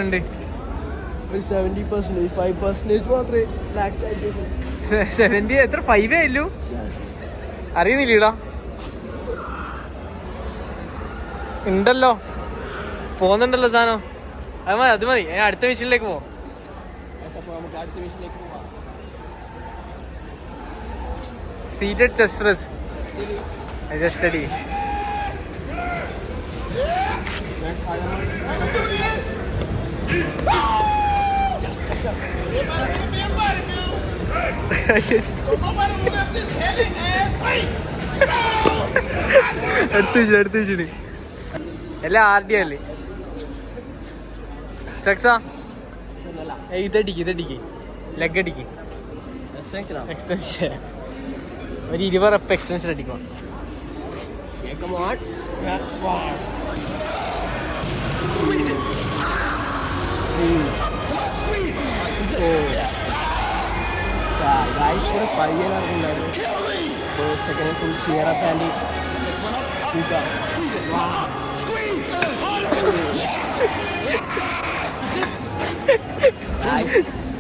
ഉണ്ട് ഒരു 70%, 5% മാത്രമേ ബ്ലാക്ക് ആയിട്ട്. 70 എത്ര 5 അല്ലു അറിയുന്നില്ലടാ. ഉണ്ടല്ലോ പോന്നുണ്ടല്ലോ സാധനം. അത് മതി അടുത്ത മിഷനിലേക്ക് പോവാം. നമുക്ക് അടുത്ത മിഷനിലേക്ക് പോവാം. Seated chest press study. എടുത്തു എല്ലാം ആദ്യം അല്ലേ സ്ട്രക്സാ. ഇതടിക്ക് ലെഗ് അടിക്ക് എക്സ്റ്റൻഷൻ. ഒരു 20 റെപ്പ് എക്സ്റ്റൻഷൻ അടിക്കണം. പയ്യനാർക്കുണ്ടായിരുന്നു. സെക്കൻഡ് ഫുൾ ചിയറപ്പ് ആൻഡ്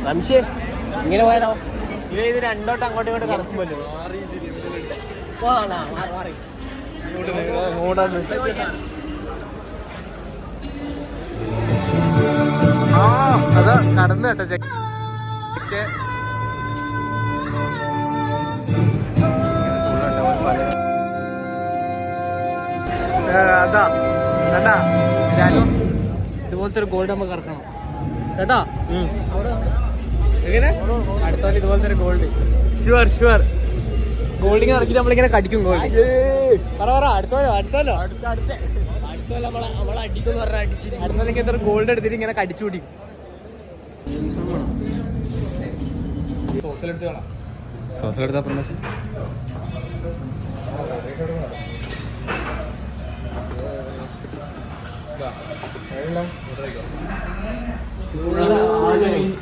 റംഷേ ഇങ്ങനെ പോയാലോ? ഇത് രണ്ടോട്ട് അങ്ങോട്ടും ഇങ്ങോട്ട് കറക്കുമല്ലോ. അതാ കടന്നു കേട്ടോ ചെക്ക്. അതാ കേട്ടാ ഞാനും ഇതുപോലത്തെ ഒരു ഗോൾഡ് നമുക്ക് ഇറക്കണം കേട്ടാ. എങ്ങനെ അടുത്തോളം ഇതുപോലത്തെ ഒരു ഗോൾഡ് ഷുവർ ഗോൾഡിങ്ങനെ ഇറക്കി നമ്മളിങ്ങനെ കടിക്കും. ഗോൾഡ് പറ അടുത്തോല്ലോ അടുത്തോലെങ്കിൽ ഗോൾഡ് എടുത്തിട്ട് ഇങ്ങനെ കടിച്ചു പിടിക്കും. സോസലെടുത്താ പ്രമോഷൻ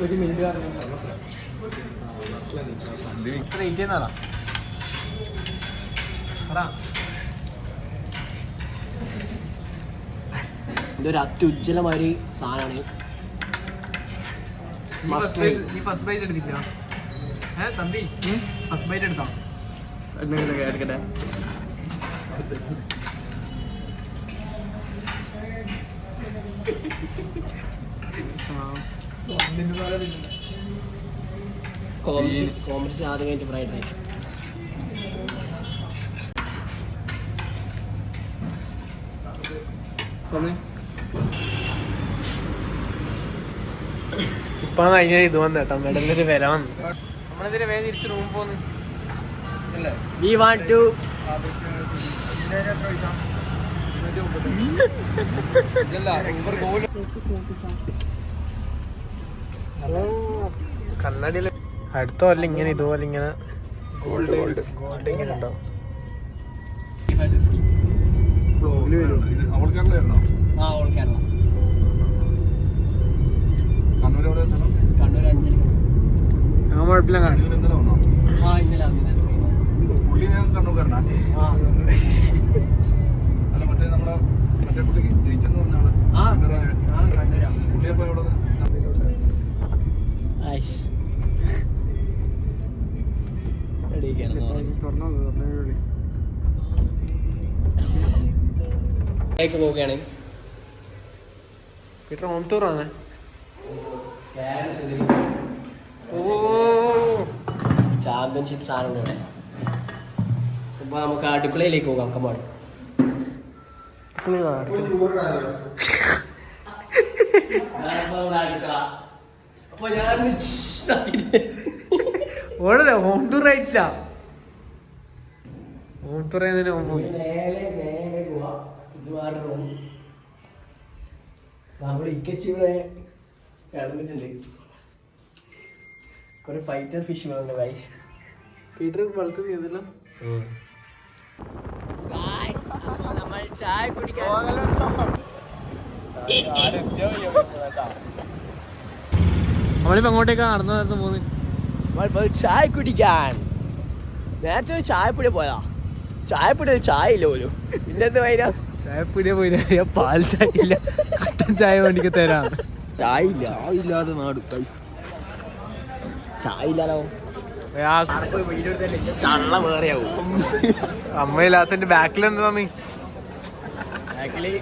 ഒരു മിനിറ്റ് ഇതൊരു അത്യുജ്വലമായ സാധനമാണ്. നീ ഫസ്റ്റ് ബൈറ്റ് എടുത്തില്ല തമ്പി? ഫസ്റ്റ് ബൈറ്റ് എടുത്തോ? എടുക്കട്ടെ. കോമഡി ആദ്യം കഴിഞ്ഞിട്ട് ഫ്രൈഡ് റൈസ്. ഇപ്പൊ കഴിഞ്ഞാൽ ഇത് വന്നു കേട്ടോ മെഡലിനൊരു വില വന്നു. നമ്മളിതിന് വേഗം തിരിച്ച് റൂം പോന്ന്. We want to കണ്ണടിയിൽ അടുത്ത കൊല്ലം ഇങ്ങനെ ഇതുപോലെ ഇങ്ങനെ ഗോൾഡ് ഇങ്ങനെ ഉണ്ടാവും. കണ്ണൂർ 5 ഞാൻ കുഴപ്പമില്ല കാണും. പോവുകയാണ്. പീറ്റർ ഹോം ടൂർ ആണ്. ചാമ്പ്യൻഷിപ്പ് സാധനം ഇവിടെ. അപ്പൊ നമുക്ക് അടുക്കളയിലേക്ക് പോകാം. കമ്പാട് അപ്പൊ ഞാൻ ഓടല്ലേ ഹോം ടൂർ ആയിട്ടില്ല. ഹോം ടൂർ നേരെ പോവാ. ഇത് വേറെ റൂം. നമ്മൾ ഇക്കച്ചി ഇവിടെ കിടന്നിട്ടുണ്ട്. കുറെ ഫൈറ്റർ ഫിഷുകളുണ്ട് ഗൈസ്. പീറ്റർ വളർത്തു ചെയ്തല്ലോ. നമ്മൾ ചായ കുടിക്കാൻ നമ്മളിപ്പോ അങ്ങോട്ടേക്കാ നടന്നു പോകുന്നത്. ചായ കുടിക്കാൻ നേരത്തെ ചായപ്പൊടി പോയാ. ചായപ്പൊടി ചായ ഇല്ല പോലും. പിന്നെന്ത് വൈരാ ചായപ്പൊടിയെ പോയി പാൽ ചായ ഇല്ല, കട്ടൻ ചായ വേണ്ടിക്ക് തരാം. ചായ ഇല്ല. ഇല്ലാതെ നാട് ചായ ഇല്ലാലോ. ചള്ള വേറെയാവും. അമ്മ ലാസിന്റെ ബാക്കിൽ എന്താ നീ ബാക്കില്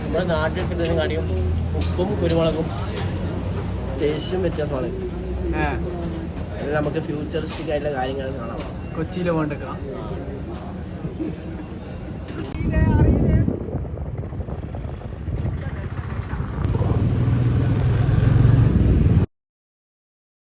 നമ്മുടെ നാട്ടിൽ കിട്ടുന്നതിന് കാണിയും ഉപ്പും കുരുമുളകും ടേസ്റ്റും വ്യത്യാസമാണ്. അത് നമുക്ക് ഫ്യൂച്ചറിസ്റ്റിക് ആയിട്ടുള്ള കാര്യങ്ങൾ കാണാം. കൊച്ചിയിലെ പോകണ്ടേക്കാം.